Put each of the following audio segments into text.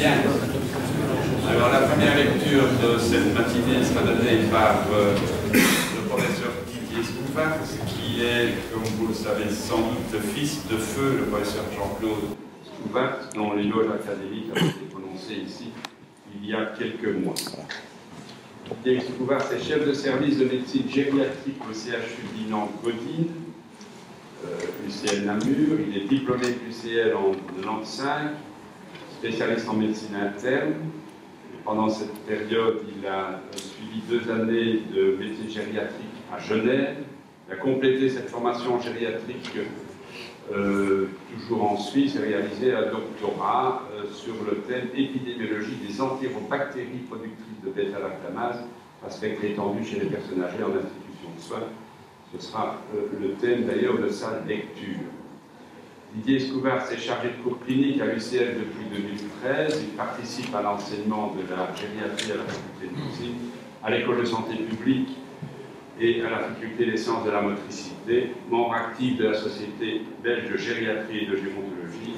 Bien. Alors la première lecture de cette matinée sera donnée par le professeur Didier Scouvart, qui est, comme vous le savez sans doute, le fils de feu, le professeur Jean-Claude Scouvart, dont l'éloge académique a été prononcé ici il y a quelques mois. Didier Scouvart est chef de service de médecine gériatrique au CHU Dinan-Godine, UCL Namur. Il est diplômé de l'UCL en 1995, spécialiste en médecine interne. Pendant cette période, il a suivi 2 années de médecine gériatrique à Genève. Il a complété cette formation en gériatrique toujours en Suisse et réalisé un doctorat sur le thème épidémiologie des entérobactéries productrices de bêta-lactamase à spectre étendu chez les personnes âgées en institution de soins. Ce sera le thème d'ailleurs de sa lecture. Didier Scouvart s'est chargé de cours cliniques à l'UCL depuis 2013. Il participe à l'enseignement de la gériatrie à la faculté de médecine, à l'école de santé publique et à la faculté des sciences de la motricité, membre actif de la Société belge de gériatrie et de gérontologie,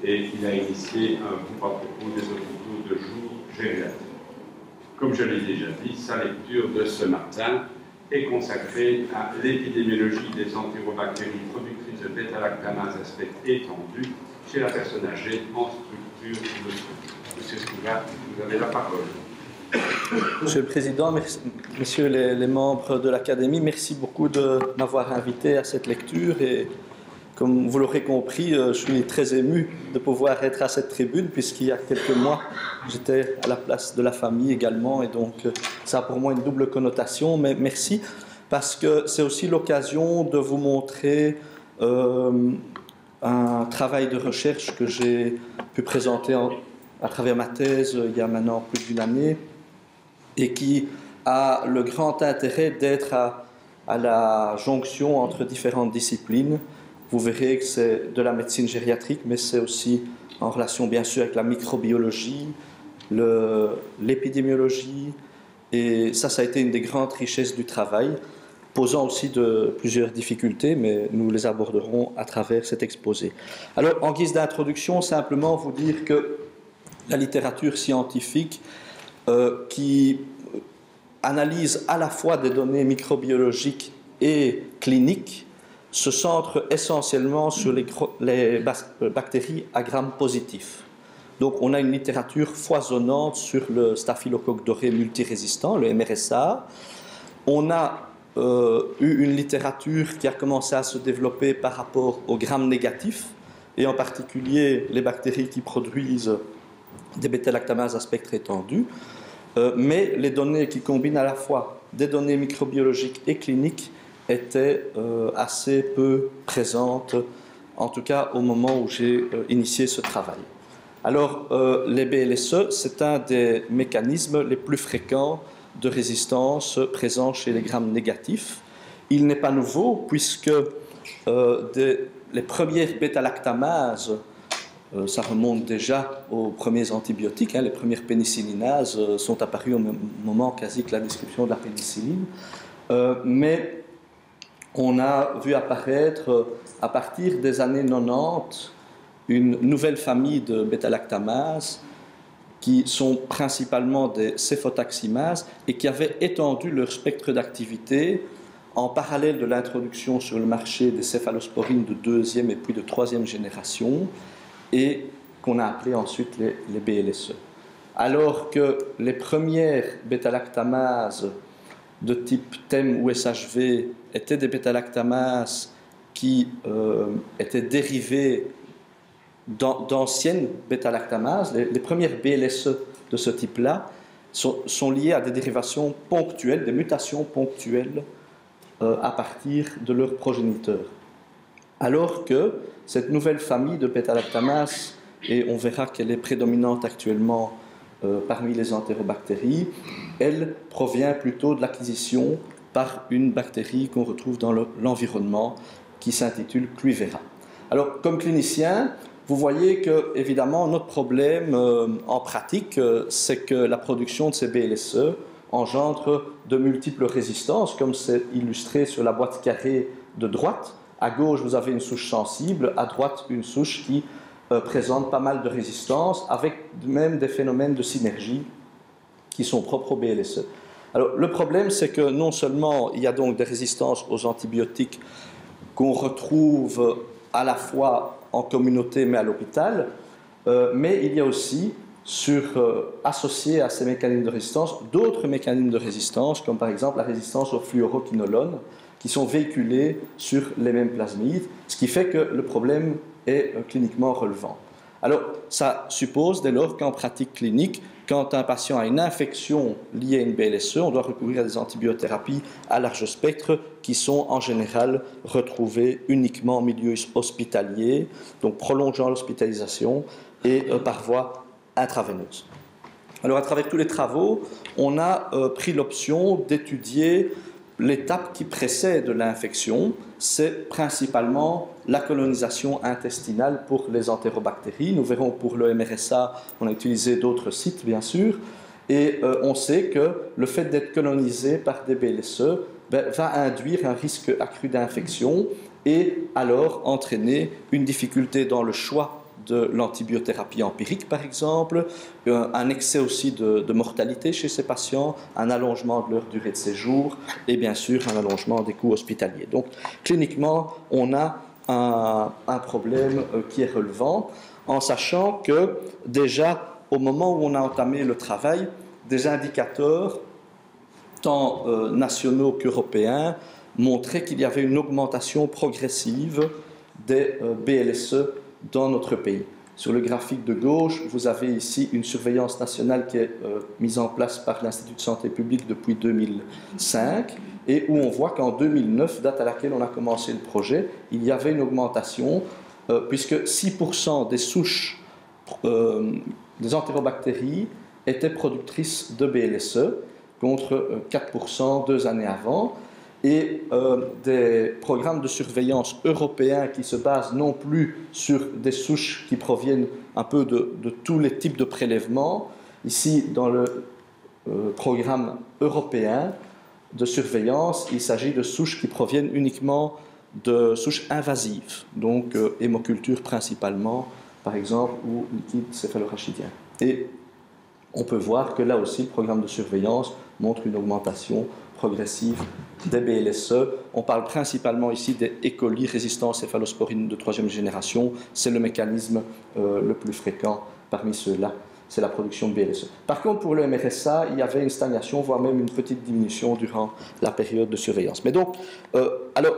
et il a initié un groupe à propos des hôpitaux de jour gériatriques. Comme je l'ai déjà dit, sa lecture de ce matin est consacrée à l'épidémiologie des entérobactéries productrices de bêta-lactamase à spectre étendu chez la personne âgée en structure de soins. Monsieur Scouvart, vous avez la parole. Monsieur le Président, messieurs les membres de l'Académie, merci beaucoup de m'avoir invité à cette lecture et comme vous l'aurez compris, je suis très ému de pouvoir être à cette tribune puisqu'il y a quelques mois, j'étais à la place de la famille également et donc ça a pour moi une double connotation, mais merci parce que c'est aussi l'occasion de vous montrer un travail de recherche que j'ai pu présenter à travers ma thèse il y a maintenant plus d'une année et qui a le grand intérêt d'être à la jonction entre différentes disciplines. Vous verrez que c'est de la médecine gériatrique, mais c'est aussi en relation bien sûr avec la microbiologie, l'épidémiologie, et ça a été une des grandes richesses du travail, posant aussi plusieurs difficultés, mais nous les aborderons à travers cet exposé. Alors, en guise d'introduction, simplement vous dire que la littérature scientifique qui analyse à la fois des données microbiologiques et cliniques se centre essentiellement sur les bactéries à Gram positif. Donc on a une littérature foisonnante sur le staphylocoque doré multirésistant, le MRSA. On a eu une littérature qui a commencé à se développer par rapport au Gram négatif, et en particulier les bactéries qui produisent des bêta-lactamases à spectre étendu. Mais les données qui combinent à la fois des données microbiologiques et cliniques étaient assez peu présentes, en tout cas au moment où j'ai initié ce travail. Alors, les BLSE, c'est un des mécanismes les plus fréquents de résistance présents chez les Gram négatifs. Il n'est pas nouveau puisque les premières bêta-lactamases, ça remonte déjà aux premiers antibiotiques, les premières pénicillinases sont apparues au même moment quasi que la description de la pénicilline, mais on a vu apparaître à partir des années 90 une nouvelle famille de bêta-lactamases qui sont principalement des céphotaximases et qui avaient étendu leur spectre d'activité en parallèle de l'introduction sur le marché des céphalosporines de 2e et puis de 3e génération et qu'on a appelé ensuite les BLSE. Alors que les premières bêta-lactamases de type TEM ou SHV étaient des bêta-lactamases qui étaient dérivées d'anciennes bêta-lactamases. Les premières BLSE de ce type-là sont liées à des dérivations ponctuelles, des mutations ponctuelles à partir de leurs progéniteurs. Alors que cette nouvelle famille de bêta-lactamases, et on verra qu'elle est prédominante actuellement parmi les entérobactéries, elle provient plutôt de l'acquisition par une bactérie qu'on retrouve dans l'environnement qui s'intitule Cluivera. Alors, comme clinicien, vous voyez que, évidemment, notre problème en pratique, c'est que la production de ces BLSE engendre de multiples résistances, comme c'est illustré sur la boîte carrée de droite. À gauche, vous avez une souche sensible, à droite, une souche qui présentent pas mal de résistance, avec même des phénomènes de synergie qui sont propres au BLSE. Alors, le problème, c'est que non seulement il y a donc des résistances aux antibiotiques qu'on retrouve à la fois en communauté mais à l'hôpital, mais il y a aussi, associés à ces mécanismes de résistance, d'autres mécanismes de résistance, comme par exemple la résistance au fluoroquinolone, qui sont véhiculés sur les mêmes plasmides, ce qui fait que le problème est cliniquement relevant. Alors, ça suppose dès lors qu'en pratique clinique, quand un patient a une infection liée à une BLSE, on doit recourir à des antibiothérapies à large spectre qui sont en général retrouvées uniquement en milieu hospitalier, donc prolongeant l'hospitalisation et par voie intraveineuse. Alors, à travers tous les travaux, on a pris l'option d'étudier l'étape qui précède l'infection, c'est principalement la colonisation intestinale pour les entérobactéries. Nous verrons pour le MRSA, on a utilisé d'autres sites bien sûr, et on sait que le fait d'être colonisé par des BLSE va induire un risque accru d'infection et alors entraîner une difficulté dans le choix de l'antibiothérapie empirique, par exemple, un excès aussi de mortalité chez ces patients, un allongement de leur durée de séjour et bien sûr un allongement des coûts hospitaliers. Donc, cliniquement, on a un problème qui est relevant, en sachant que déjà, au moment où on a entamé le travail, des indicateurs, tant nationaux qu'européens, montraient qu'il y avait une augmentation progressive des BLSE dans notre pays. Sur le graphique de gauche, vous avez ici une surveillance nationale qui est mise en place par l'Institut de santé publique depuis 2005 et où on voit qu'en 2009, date à laquelle on a commencé le projet, il y avait une augmentation puisque 6% des souches des entérobactéries étaient productrices de BLSE contre 4% 2 années avant. Et des programmes de surveillance européens qui se basent non plus sur des souches qui proviennent un peu de tous les types de prélèvements. Ici, dans le programme européen de surveillance, il s'agit de souches qui proviennent uniquement de souches invasives, donc hémoculture principalement, par exemple, ou liquide céphalorachidien. Et on peut voir que là aussi, le programme de surveillance montre une augmentation progressive des BLSE. On parle principalement ici des E. coli résistants aux céphalosporines de 3e génération. C'est le mécanisme le plus fréquent parmi ceux-là. C'est la production de BLSE. Par contre, pour le MRSA, il y avait une stagnation, voire même une petite diminution durant la période de surveillance. Mais donc, alors,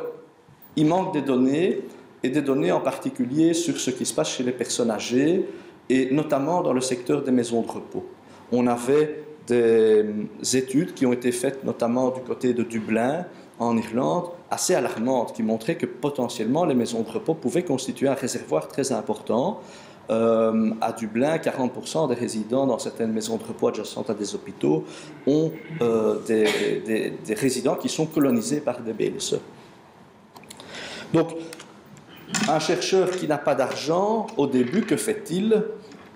il manque des données, et des données en particulier sur ce qui se passe chez les personnes âgées, et notamment dans le secteur des maisons de repos. On avait des études qui ont été faites notamment du côté de Dublin, en Irlande, assez alarmantes, qui montraient que potentiellement les maisons de repos pouvaient constituer un réservoir très important. À Dublin, 40% des résidents dans certaines maisons de repos adjacentes à des hôpitaux ont des résidents qui sont colonisés par des BLSE. Donc, un chercheur qui n'a pas d'argent, au début, que fait-il?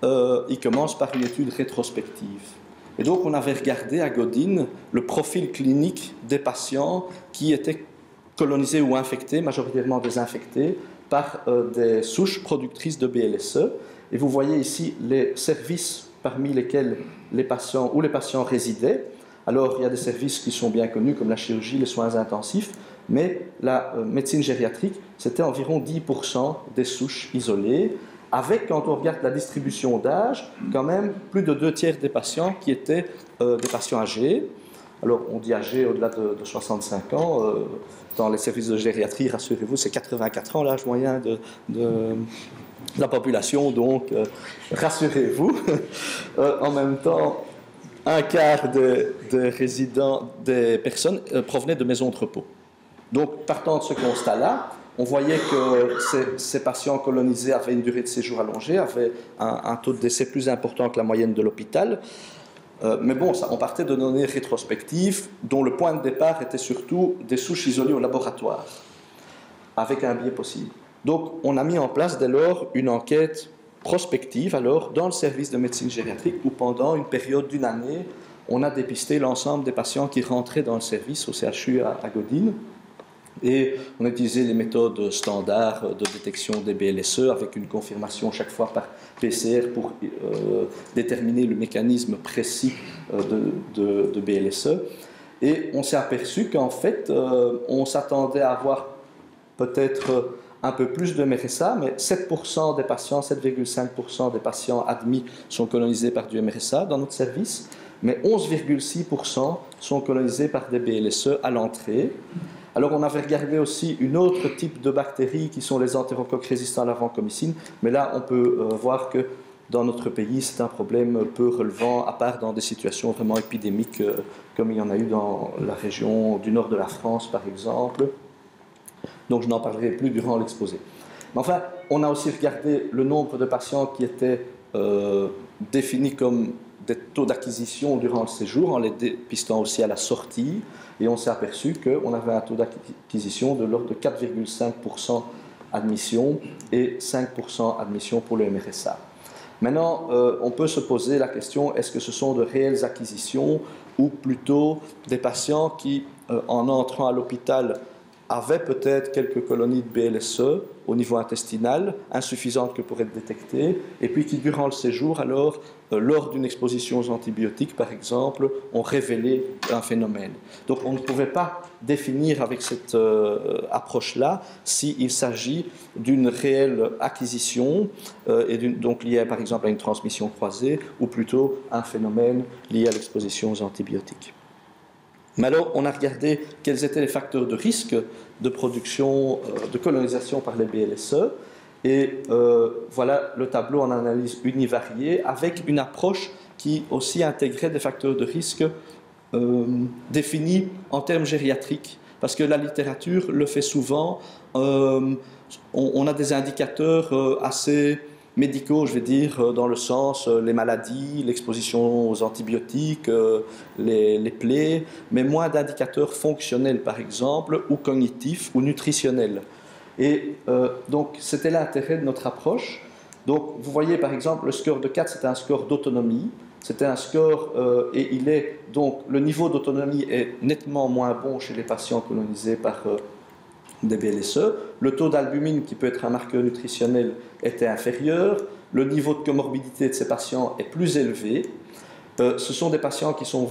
Il commence par une étude rétrospective. Et donc, on avait regardé à Godin le profil clinique des patients qui étaient colonisés ou infectés, majoritairement désinfectés, par des souches productrices de BLSE. Et vous voyez ici les services parmi lesquels les patients résidaient. Alors, il y a des services qui sont bien connus, comme la chirurgie, les soins intensifs, mais la médecine gériatrique, c'était environ 10% des souches isolées, avec, quand on regarde la distribution d'âge, quand même plus de 2/3 des patients qui étaient des patients âgés. Alors, on dit âgés au-delà de 65 ans. Dans les services de gériatrie, rassurez-vous, c'est 84 ans l'âge moyen de la population, donc rassurez-vous. En même temps, un quart des résidents, des personnes provenaient de maisons de repos. Donc, partant de ce constat-là, on voyait que ces patients colonisés avaient une durée de séjour allongée, avaient un taux de décès plus important que la moyenne de l'hôpital. Mais bon, on partait de données rétrospectives dont le point de départ était surtout des souches isolées au laboratoire, avec un biais possible. Donc, on a mis en place dès lors une enquête prospective alors, dans le service de médecine gériatrique où pendant une période d'1 année, on a dépisté l'ensemble des patients qui rentraient dans le service au CHU à Godin. Et on a utilisé les méthodes standards de détection des BLSE avec une confirmation chaque fois par PCR pour déterminer le mécanisme précis de BLSE. Et on s'est aperçu qu'en fait, on s'attendait à avoir peut-être un peu plus de MRSA, mais 7% des patients, 7,5% des patients admis sont colonisés par du MRSA dans notre service, mais 11,6% sont colonisés par des BLSE à l'entrée. Alors on avait regardé aussi une autre type de bactéries qui sont les entérocoques résistants à la vancomycine, mais là on peut voir que dans notre pays c'est un problème peu relevant, à part dans des situations vraiment épidémiques comme il y en a eu dans la région du nord de la France par exemple. Donc je n'en parlerai plus durant l'exposé. Mais enfin, on a aussi regardé le nombre de patients qui étaient définis comme des taux d'acquisition durant le séjour, en les dépistant aussi à la sortie, et on s'est aperçu qu'on avait un taux d'acquisition de l'ordre de 4,5% admission et 5% admission pour le MRSA. Maintenant, on peut se poser la question, est-ce que ce sont de réelles acquisitions ou plutôt des patients qui, en entrant à l'hôpital, avaient peut-être quelques colonies de BLSE au niveau intestinal, insuffisantes que pour être détectées, et puis qui, durant le séjour, alors, lors d'une exposition aux antibiotiques, par exemple, ont révélé un phénomène. Donc on ne pouvait pas définir avec cette approche-là s'il s'agit d'une réelle acquisition, et donc liée, par exemple, à une transmission croisée, ou plutôt un phénomène lié à l'exposition aux antibiotiques. Mais alors, on a regardé quels étaient les facteurs de risque de production, de colonisation par les BLSE. Et voilà le tableau en analyse univariée avec une approche qui aussi intégrait des facteurs de risque définis en termes gériatriques. Parce que la littérature le fait souvent. On a des indicateurs assez médicaux, je vais dire, dans le sens les maladies, l'exposition aux antibiotiques, les plaies, mais moins d'indicateurs fonctionnels, par exemple, ou cognitifs, ou nutritionnels. Et donc, c'était l'intérêt de notre approche. Donc, vous voyez, par exemple, le score de 4, c'était un score d'autonomie. C'était un score, et il est, donc, le niveau d'autonomie est nettement moins bon chez les patients colonisés par des BLSE. Le taux d'albumine, qui peut être un marqueur nutritionnel, était inférieur. Le niveau de comorbidité de ces patients est plus élevé. Ce sont des patients qui sont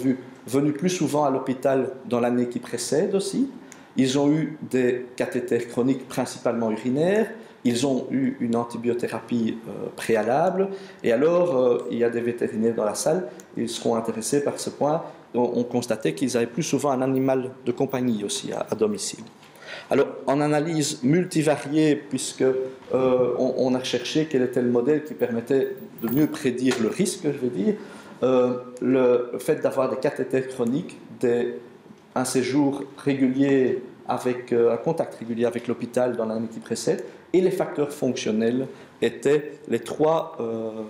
venus plus souvent à l'hôpital dans l'année qui précède aussi. Ils ont eu des cathéters chroniques principalement urinaires. Ils ont eu une antibiothérapie préalable. Et alors, il y a des vétérinaires dans la salle. Ils seront intéressés par ce point. On constatait qu'ils avaient plus souvent un animal de compagnie aussi à domicile. Alors, en analyse multivariée, puisque on a cherché quel était le modèle qui permettait de mieux prédire le risque, je veux dire, le fait d'avoir des cathéters chroniques, un séjour régulier avec un contact régulier avec l'hôpital dans l'année qui précède, et les facteurs fonctionnels étaient les trois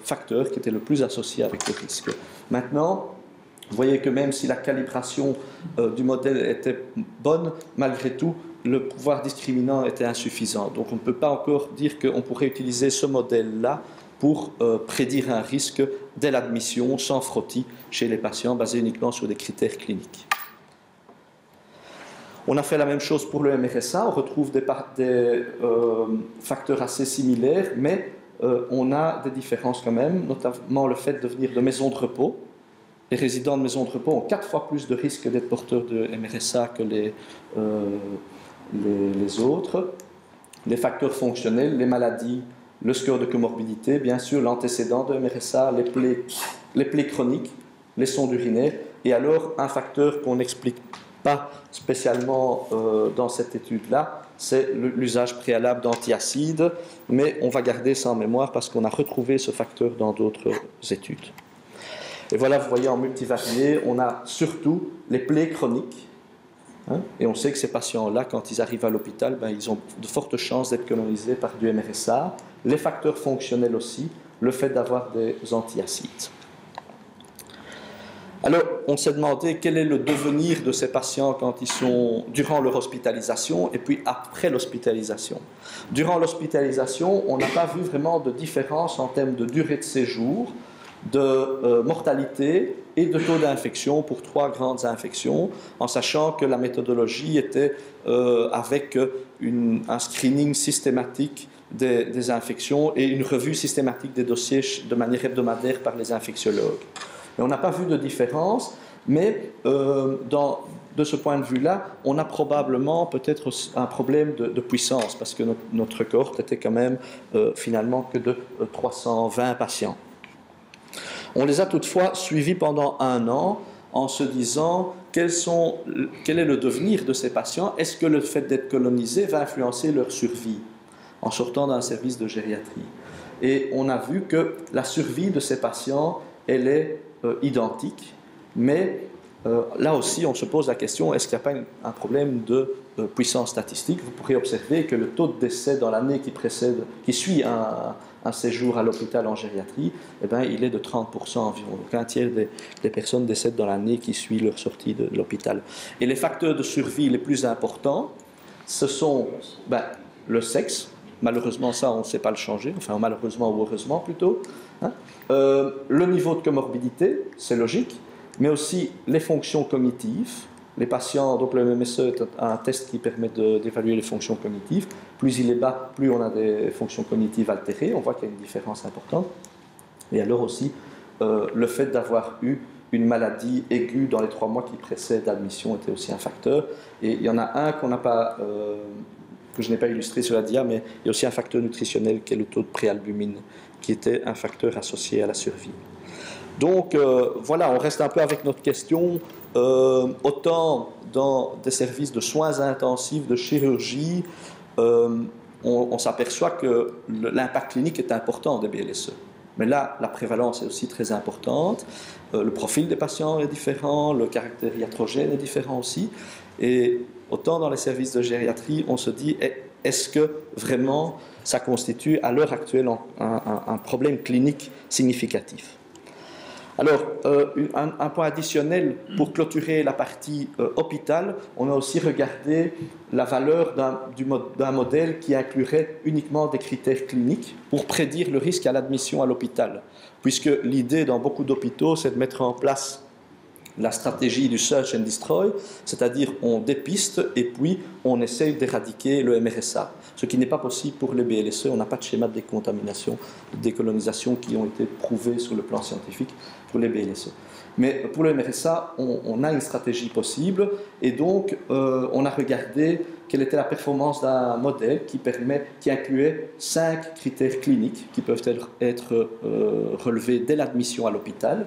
facteurs qui étaient le plus associés avec le risque. Maintenant, vous voyez que même si la calibration du modèle était bonne, malgré tout, le pouvoir discriminant était insuffisant. Donc on ne peut pas encore dire qu'on pourrait utiliser ce modèle-là pour prédire un risque dès l'admission, sans frottis, chez les patients, basé uniquement sur des critères cliniques. On a fait la même chose pour le MRSA, on retrouve des facteurs assez similaires, mais on a des différences quand même, notamment le fait de venir de maisons de repos. Les résidents de maisons de repos ont 4 fois plus de risques d'être porteurs de MRSA que les autres. Les facteurs fonctionnels, les maladies, le score de comorbidité, bien sûr l'antécédent de MRSA, les plaies chroniques, les sondes urinaires, et alors un facteur qu'on n'explique pas spécialement dans cette étude-là, c'est l'usage préalable d'antiacides, mais on va garder ça en mémoire parce qu'on a retrouvé ce facteur dans d'autres études. Et voilà, vous voyez en multivarié, on a surtout les plaies chroniques, hein, et on sait que ces patients-là, quand ils arrivent à l'hôpital, ils ont de fortes chances d'être colonisés par du MRSA, les facteurs fonctionnels aussi, le fait d'avoir des antiacides. Alors, on s'est demandé quel est le devenir de ces patients quand ils sont durant leur hospitalisation et puis après l'hospitalisation. Durant l'hospitalisation, on n'a pas vu vraiment de différence en termes de durée de séjour de mortalité et de taux d'infection pour 3 grandes infections, en sachant que la méthodologie était avec un screening systématique des infections et une revue systématique des dossiers de manière hebdomadaire par les infectiologues. Et on n'a pas vu de différence, mais de ce point de vue-là, on a probablement peut-être un problème de puissance, parce que notre cohorte était quand même finalement que de 320 patients. On les a toutefois suivis pendant 1 an en se disant quel est le devenir de ces patients, est-ce que le fait d'être colonisés va influencer leur survie en sortant d'un service de gériatrie. Et on a vu que la survie de ces patients, elle est identique, mais là aussi on se pose la question, est-ce qu'il n'y a pas un problème de puissance statistique? Vous pourrez observer que le taux de décès dans l'année qui suit un séjour à l'hôpital en gériatrie, eh bien, il est de 30% environ. Donc un tiers des personnes décèdent dans l'année qui suit leur sortie de l'hôpital. Et les facteurs de survie les plus importants, ce sont le sexe. Malheureusement, ça, on ne sait pas le changer. Enfin, malheureusement ou heureusement plutôt. Hein. Le niveau de comorbidité, c'est logique, mais aussi les fonctions cognitives. Les patients, donc le MMSE est un test qui permet d'évaluer les fonctions cognitives. Plus il est bas, plus on a des fonctions cognitives altérées. On voit qu'il y a une différence importante. Et alors aussi, le fait d'avoir eu une maladie aiguë dans les 3 mois qui précèdent l'admission était aussi un facteur. Et il y en a un qu'on n'a pas, que je n'ai pas illustré sur la dia, mais il y a aussi un facteur nutritionnel qui est le taux de préalbumine, qui était un facteur associé à la survie. Donc voilà, on reste un peu avec notre question. Autant dans des services de soins intensifs, de chirurgie, on s'aperçoit que l'impact clinique est important des BLSE. Mais là, la prévalence est aussi très importante. Le profil des patients est différent, le caractère iatrogène est différent aussi. Et autant dans les services de gériatrie, on se dit, est-ce que vraiment ça constitue à l'heure actuelle un problème clinique significatif? Alors, un point additionnel pour clôturer la partie hôpital, on a aussi regardé la valeur d'un modèle qui inclurait uniquement des critères cliniques pour prédire le risque à l'admission à l'hôpital. Puisque l'idée dans beaucoup d'hôpitaux, c'est de mettre en place la stratégie du search and destroy, c'est-à-dire on dépiste et puis on essaye d'éradiquer le MRSA. Ce qui n'est pas possible pour les BLSE, on n'a pas de schéma de décontamination, de décolonisation qui ont été prouvés sur le plan scientifique pour les BLSE. Mais pour le MRSA, on a une stratégie possible et donc on a regardé quelle était la performance d'un modèle qui incluait 5 critères cliniques qui peuvent être relevés dès l'admission à l'hôpital.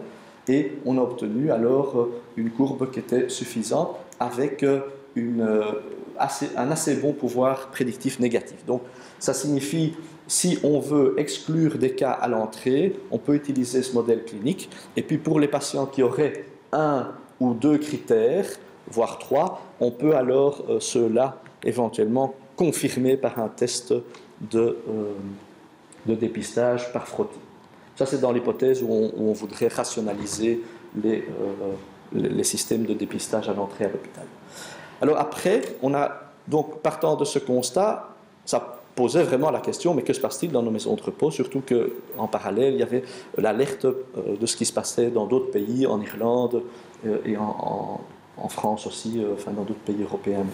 Et on a obtenu alors une courbe qui était suffisante avec un assez bon pouvoir prédictif négatif. Donc ça signifie, si on veut exclure des cas à l'entrée, on peut utiliser ce modèle clinique. Et puis pour les patients qui auraient 1 ou 2 critères, voire 3, on peut alors ceux-là éventuellement confirmer par un test de dépistage par frottis. Ça, c'est dans l'hypothèse où on voudrait rationaliser les systèmes de dépistage à l'entrée à l'hôpital. Alors après, donc partant de ce constat, ça posait vraiment la question, mais que se passe-t-il dans nos maisons de repos? Surtout qu'en parallèle, il y avait l'alerte de ce qui se passait dans d'autres pays, en Irlande et en France aussi, enfin dans d'autres pays européens.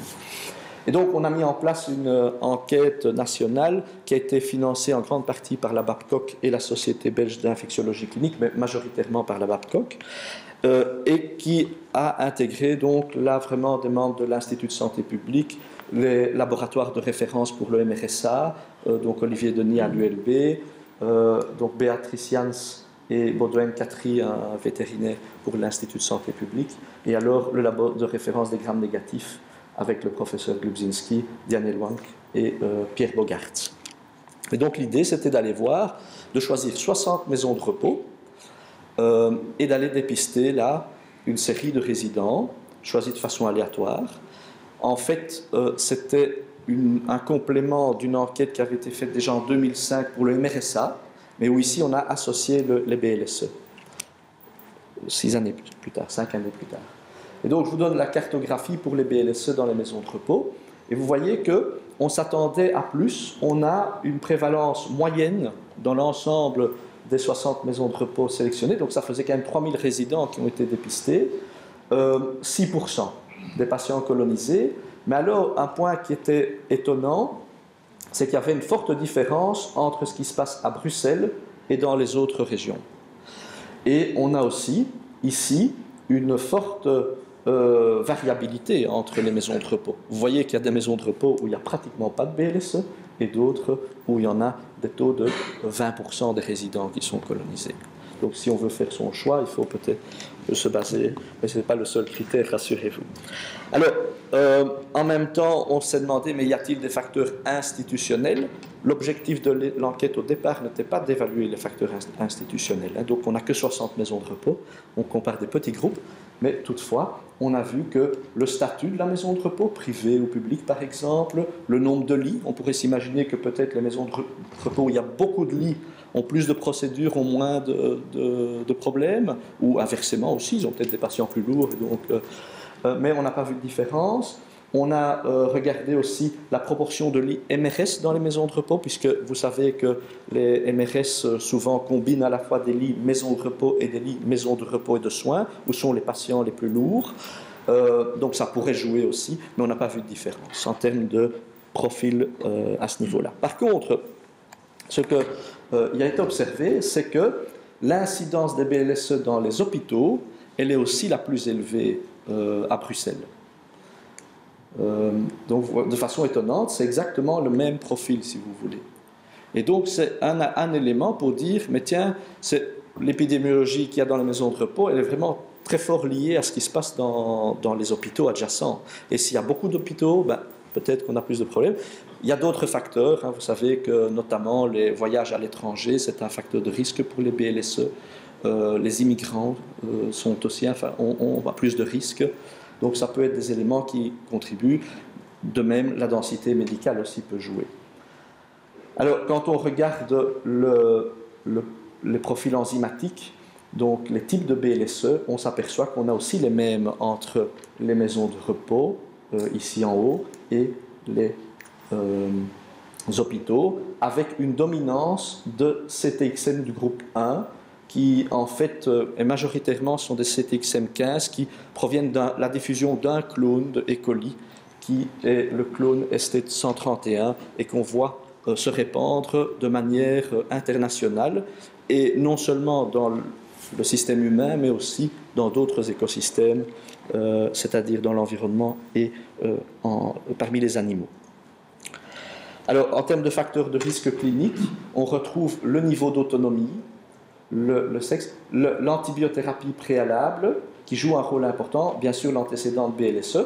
Et donc, on a mis en place une enquête nationale qui a été financée en grande partie par la Babcock et la Société belge d'infectiologie clinique, mais majoritairement par la Babcock, et qui a intégré donc là vraiment des membres de l'Institut de santé publique, les laboratoires de référence pour le MRSA, donc Olivier Denis à l'ULB, donc Béatrice Jans et Baudouin Catry, un vétérinaire pour l'Institut de santé publique, et alors le labo de référence des grammes négatifs avec le professeur Glubzinski, Diane Elwank et Pierre Bogart. Et donc l'idée, c'était d'aller voir, de choisir 60 maisons de repos et d'aller dépister là une série de résidents choisis de façon aléatoire. En fait, c'était un complément d'une enquête qui avait été faite déjà en 2005 pour le MRSA, mais où ici on a associé les BLSE, 5 années plus tard. Et donc, je vous donne la cartographie pour les BLSE dans les maisons de repos. Et vous voyez qu'on s'attendait à plus. On a une prévalence moyenne dans l'ensemble des 60 maisons de repos sélectionnées, donc ça faisait quand même 3000 résidents qui ont été dépistés, 6% des patients colonisés. Mais alors, un point qui était étonnant, c'est qu'il y avait une forte différence entre ce qui se passe à Bruxelles et dans les autres régions. Et on a aussi, ici, une forte variabilité entre les maisons de repos. Vous voyez qu'il y a des maisons de repos où il n'y a pratiquement pas de BLSE et d'autres où il y en a des taux de 20% des résidents qui sont colonisés. Donc si on veut faire son choix, il faut peut-être se baser, mais ce n'est pas le seul critère, rassurez-vous. Alors, en même temps, on s'est demandé, mais y a-t-il des facteurs institutionnels? L'objectif de l'enquête au départ n'était pas d'évaluer les facteurs institutionnels. Donc on n'a que 60 maisons de repos, on compare des petits groupes, mais toutefois, on a vu que le statut de la maison de repos, privée ou publique par exemple, le nombre de lits, on pourrait s'imaginer que peut-être les maisons de repos où il y a beaucoup de lits ont plus de procédures, ont moins de problèmes, ou inversement aussi, ils ont peut-être des patients plus lourds, et donc, mais on n'a pas vu de différence. On a regardé aussi la proportion de lits MRS dans les maisons de repos, puisque vous savez que les MRS souvent combinent à la fois des lits maisons de repos et des lits maisons de repos et de soins, où sont les patients les plus lourds. Donc ça pourrait jouer aussi, mais on n'a pas vu de différence en termes de profil à ce niveau-là. Par contre, ce qui a été observé, c'est que l'incidence des BLSE dans les hôpitaux, elle est aussi la plus élevée à Bruxelles. Donc, de façon étonnante, c'est exactement le même profil, si vous voulez. Et donc, c'est un élément pour dire, mais tiens, l'épidémiologie qu'il y a dans les maisons de repos, elle est vraiment très fort liée à ce qui se passe dans les hôpitaux adjacents. Et s'il y a beaucoup d'hôpitaux, ben, peut-être qu'on a plus de problèmes. Il y a d'autres facteurs. Vous savez que notamment les voyages à l'étranger, c'est un facteur de risque pour les BLSE. Les immigrants sont aussi, ont plus de risques. Donc ça peut être des éléments qui contribuent. De même, la densité médicale aussi peut jouer. Alors, quand on regarde les profils enzymatiques, donc les types de BLSE, on s'aperçoit qu'on a aussi les mêmes entre les maisons de repos, ici en haut, et les hôpitaux, avec une dominance de CTXM du groupe 1, qui en fait et majoritairement sont des CTXM15 qui proviennent de la diffusion d'un clone de E. coli qui est le clone ST131 et qu'on voit se répandre de manière internationale et non seulement dans le système humain mais aussi dans d'autres écosystèmes, c'est-à-dire dans l'environnement et parmi les animaux. Alors en termes de facteurs de risque clinique, on retrouve le niveau d'autonomie, le sexe, l'antibiothérapie préalable qui joue un rôle important, bien sûr l'antécédent de BLSE.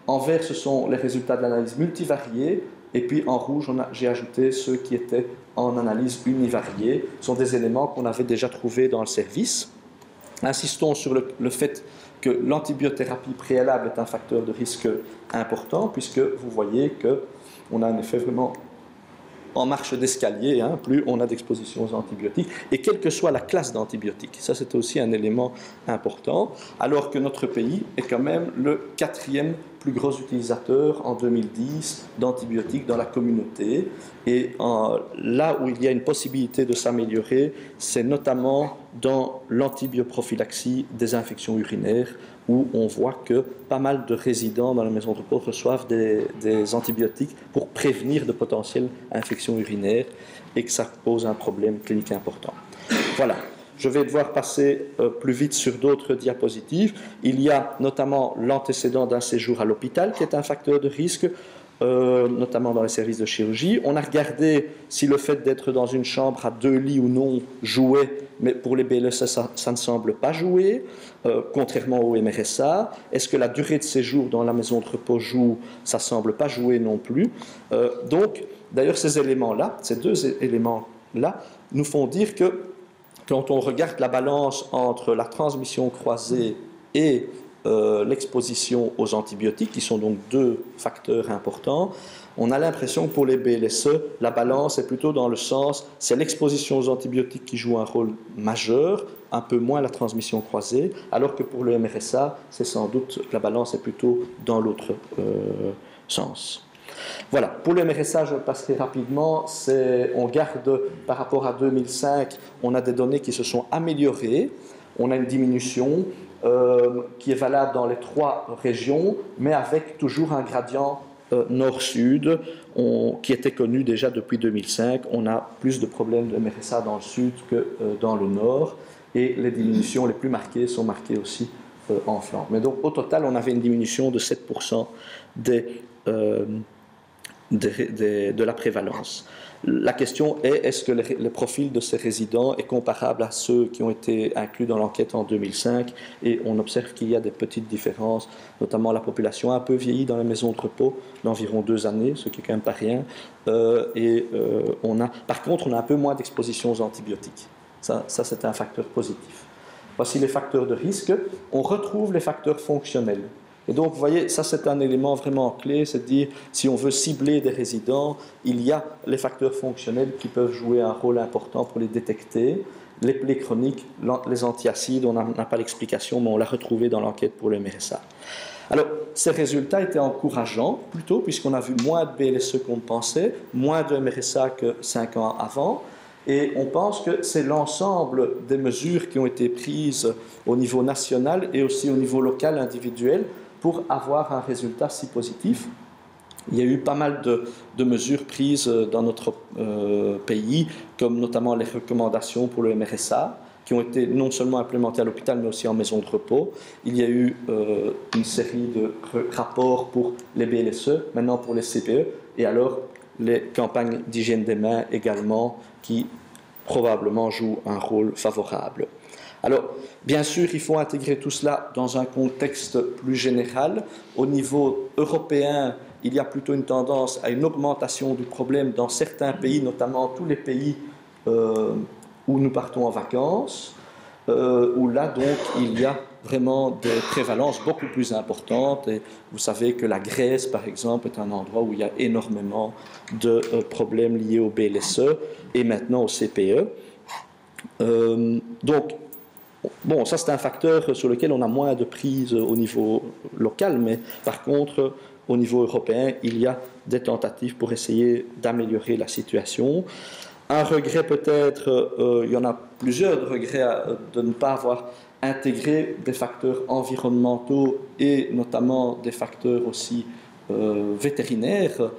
En vert, ce sont les résultats de l'analyse multivariée, et puis en rouge, j'ai ajouté ceux qui étaient en analyse univariée. Ce sont des éléments qu'on avait déjà trouvés dans le service. Insistons sur le fait que l'antibiothérapie préalable est un facteur de risque important, puisque vous voyez qu'on a un effet vraiment en marche d'escalier, plus on a d'exposition aux antibiotiques, et quelle que soit la classe d'antibiotiques. Ça, c'est aussi un élément important, alors que notre pays est quand même le 4e plus gros utilisateur en 2010 d'antibiotiques dans la communauté. Et là où il y a une possibilité de s'améliorer, c'est notamment dans l'antibioprophylaxie des infections urinaires, où on voit que pas mal de résidents dans la maison de repos reçoivent des antibiotiques pour prévenir de potentielles infections urinaires et que ça pose un problème clinique important. Voilà, je vais devoir passer plus vite sur d'autres diapositives. Il y a notamment l'antécédent d'un séjour à l'hôpital qui est un facteur de risque, notamment dans les services de chirurgie. On a regardé si le fait d'être dans une chambre à 2 lits ou non jouait, mais pour les BLSE, ça ne semble pas jouer, contrairement au MRSA. Est-ce que la durée de séjour dans la maison de repos joue? Ça ne semble pas jouer non plus. Donc, d'ailleurs, ces éléments-là, ces deux éléments-là, nous font dire que quand on regarde la balance entre la transmission croisée et l'exposition aux antibiotiques, qui sont donc deux facteurs importants, on a l'impression que pour les BLSE, la balance est plutôt dans le sens, c'est l'exposition aux antibiotiques qui joue un rôle majeur, un peu moins la transmission croisée, alors que pour le MRSA, c'est sans doute, la balance est plutôt dans l'autre sens. Voilà, pour le MRSA, je passerai rapidement. On garde, par rapport à 2005, on a des données qui se sont améliorées. On a une diminution qui est valable dans les 3 régions, mais avec toujours un gradient nord-sud qui était connu déjà depuis 2005. On a plus de problèmes de MRSA dans le sud que dans le nord, et les diminutions les plus marquées sont marquées aussi en Flandre. Mais donc au total, on avait une diminution de 7% de la prévalence. La question est, est-ce que le profil de ces résidents est comparable à ceux qui ont été inclus dans l'enquête en 2005? Et on observe qu'il y a des petites différences, notamment la population a un peu vieilli dans les maisons de repos d'environ 2 années, ce qui est quand même pas rien. Par contre, on a un peu moins d'exposition aux antibiotiques. Ça c'est un facteur positif. Voici les facteurs de risque. On retrouve les facteurs fonctionnels. Et donc, vous voyez, ça c'est un élément vraiment clé, c'est de dire, si on veut cibler des résidents, il y a les facteurs fonctionnels qui peuvent jouer un rôle important pour les détecter. Les plaies chroniques, les antiacides, on n'a pas l'explication, mais on l'a retrouvé dans l'enquête pour le MRSA. Alors, ces résultats étaient encourageants, plutôt, puisqu'on a vu moins de BLSE qu'on pensait, moins de MRSA que 5 ans avant. Et on pense que c'est l'ensemble des mesures qui ont été prises au niveau national et aussi au niveau local, individuel, pour avoir un résultat si positif. Il y a eu pas mal de mesures prises dans notre pays, comme notamment les recommandations pour le MRSA, qui ont été non seulement implémentées à l'hôpital, mais aussi en maison de repos. Il y a eu une série de rapports pour les BLSE, maintenant pour les CPE, et alors les campagnes d'hygiène des mains également, qui probablement jouent un rôle favorable. Alors, bien sûr, il faut intégrer tout cela dans un contexte plus général. Au niveau européen, il y a plutôt une tendance à une augmentation du problème dans certains pays, notamment tous les pays où nous partons en vacances, où là, donc, il y a vraiment des prévalences beaucoup plus importantes. Et vous savez que la Grèce, par exemple, est un endroit où il y a énormément de problèmes liés au BLSE et maintenant au CPE. Donc, bon, ça c'est un facteur sur lequel on a moins de prise au niveau local, mais par contre, au niveau européen, il y a des tentatives pour essayer d'améliorer la situation. Un regret peut-être, il y en a plusieurs de regrets de ne pas avoir intégré des facteurs environnementaux et notamment des facteurs aussi vétérinaires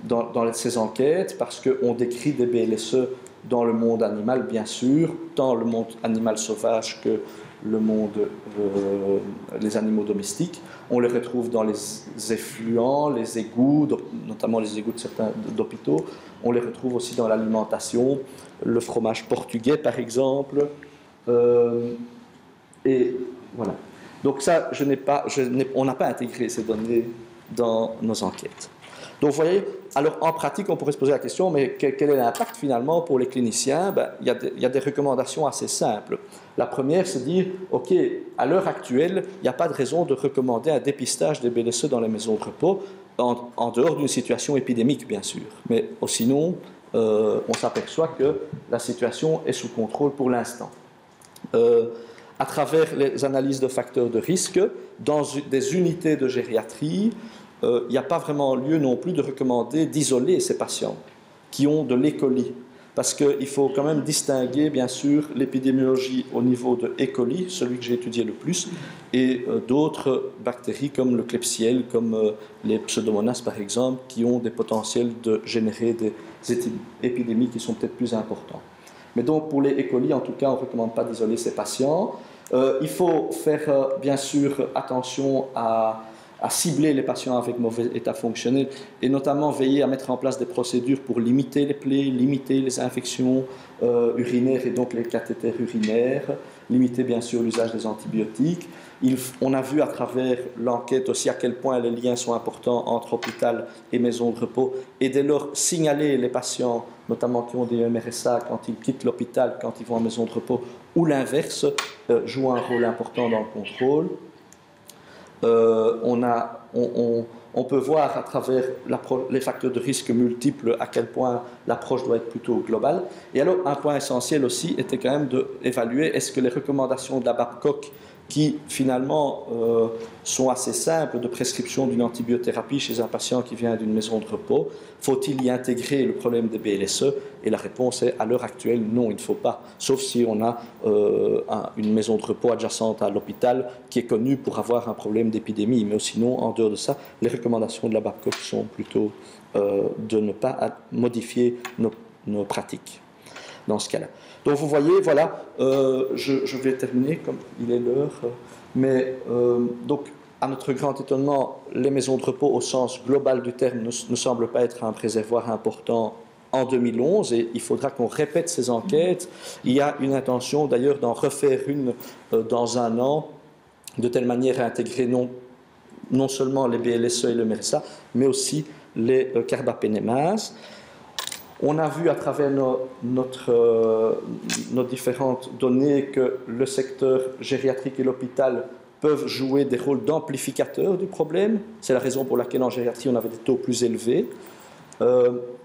dans ces enquêtes, parce qu'on décrit des BLSE dans le monde animal, bien sûr, tant le monde animal sauvage que le monde, les animaux domestiques. On les retrouve dans les effluents, les égouts, notamment les égouts de certains d'hôpitaux. On les retrouve aussi dans l'alimentation, le fromage portugais par exemple. Et voilà. Donc ça, on n'a pas intégré ces données dans nos enquêtes. Donc vous voyez, alors en pratique, on pourrait se poser la question, mais quel est l'impact finalement pour les cliniciens? Il y a des recommandations assez simples. La première, c'est de dire, OK, à l'heure actuelle, il n'y a pas de raison de recommander un dépistage des BLSE dans les maisons de repos, en dehors d'une situation épidémique, bien sûr. Mais sinon, on s'aperçoit que la situation est sous contrôle pour l'instant. À travers les analyses de facteurs de risque, dans des unités de gériatrie, il n'y a pas vraiment lieu non plus de recommander d'isoler ces patients qui ont de l'E. coli. Parce qu'il faut quand même distinguer, bien sûr, l'épidémiologie au niveau de E. coli, celui que j'ai étudié le plus, et d'autres bactéries comme le Klebsiella, comme les Pseudomonas par exemple, qui ont des potentiels de générer des épidémies qui sont peut-être plus importants. Mais donc pour les E. coli, en tout cas, on ne recommande pas d'isoler ces patients. Il faut faire, bien sûr, attention à cibler les patients avec mauvais état fonctionnel et notamment veiller à mettre en place des procédures pour limiter les plaies, limiter les infections urinaires et donc les cathéters urinaires, limiter bien sûr l'usage des antibiotiques. On a vu à travers l'enquête aussi à quel point les liens sont importants entre hôpital et maison de repos et dès lors signaler les patients, notamment qui ont des MRSA, quand ils quittent l'hôpital, quand ils vont en maison de repos ou l'inverse, joue un rôle important dans le contrôle. On peut voir à travers les facteurs de risque multiples à quel point l'approche doit être plutôt globale. Et alors, un point essentiel aussi était quand même d'évaluer est-ce que les recommandations de la Babcock qui finalement sont assez simples de prescription d'une antibiothérapie chez un patient qui vient d'une maison de repos. Faut-il y intégrer le problème des BLSE? Et la réponse est à l'heure actuelle non, il ne faut pas, sauf si on a une maison de repos adjacente à l'hôpital qui est connue pour avoir un problème d'épidémie. Mais sinon, en dehors de ça, les recommandations de la Babcock sont plutôt de ne pas modifier nos pratiques dans ce cas-là. Donc vous voyez, voilà, je vais terminer comme il est l'heure, mais donc à notre grand étonnement, les maisons de repos au sens global du terme ne semblent pas être un préservoir important en 2011 et il faudra qu'on répète ces enquêtes. Il y a une intention d'ailleurs d'en refaire une dans un an, de telle manière à intégrer non seulement les BLSE et le MRSA, mais aussi les carbapénémases. On a vu à travers nos différentes données que le secteur gériatrique et l'hôpital peuvent jouer des rôles d'amplificateurs du problème. C'est la raison pour laquelle en gériatrie on avait des taux plus élevés,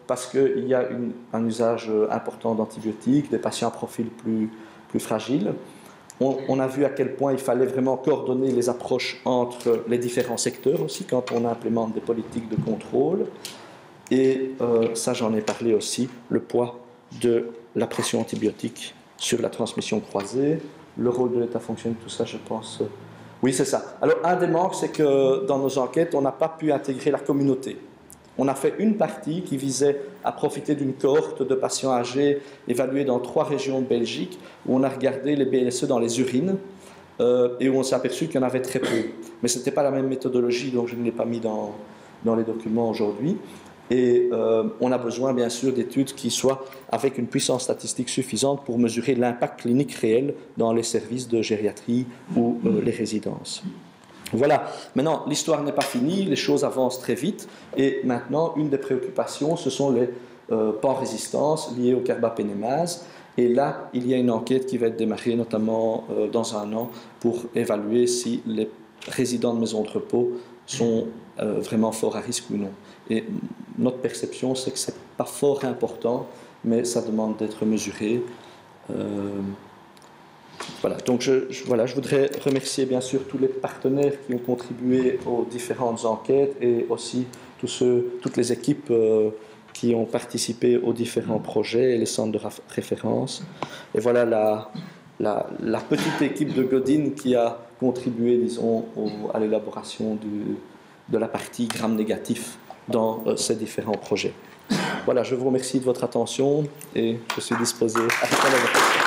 parce qu'il y a un usage important d'antibiotiques, des patients à profil plus fragiles. On a vu à quel point il fallait vraiment coordonner les approches entre les différents secteurs aussi quand on implémente des politiques de contrôle. Et ça, j'en ai parlé aussi, le poids de la pression antibiotique sur la transmission croisée, le rôle de l'état fonctionnel, tout ça, je pense. Oui, c'est ça. Alors, un des manques, c'est que dans nos enquêtes, on n'a pas pu intégrer la communauté. On a fait une partie qui visait à profiter d'une cohorte de patients âgés évalués dans 3 régions de Belgique, où on a regardé les BLSE dans les urines et où on s'est aperçu qu'il y en avait très peu. Mais ce n'était pas la même méthodologie, donc je ne l'ai pas mis dans les documents aujourd'hui. Et on a besoin, bien sûr, d'études qui soient avec une puissance statistique suffisante pour mesurer l'impact clinique réel dans les services de gériatrie ou les résidences. Voilà. Maintenant, l'histoire n'est pas finie, les choses avancent très vite. Et maintenant, une des préoccupations, ce sont les panrésistances liées aux carbapénémases. Et là, il y a une enquête qui va être démarrée, notamment dans un an, pour évaluer si les résidents de maisons de repos sont vraiment forts à risque ou non. Et notre perception, c'est que ce n'est pas fort important, mais ça demande d'être mesuré. Voilà, donc je voudrais remercier bien sûr tous les partenaires qui ont contribué aux différentes enquêtes et aussi toutes les équipes qui ont participé aux différents projets et les centres de référence. Et voilà la petite équipe de Godin qui a contribué, disons, à l'élaboration de la partie gram négatif dans ces différents projets. Voilà, je vous remercie de votre attention et je suis disposé à répondre à vos questions.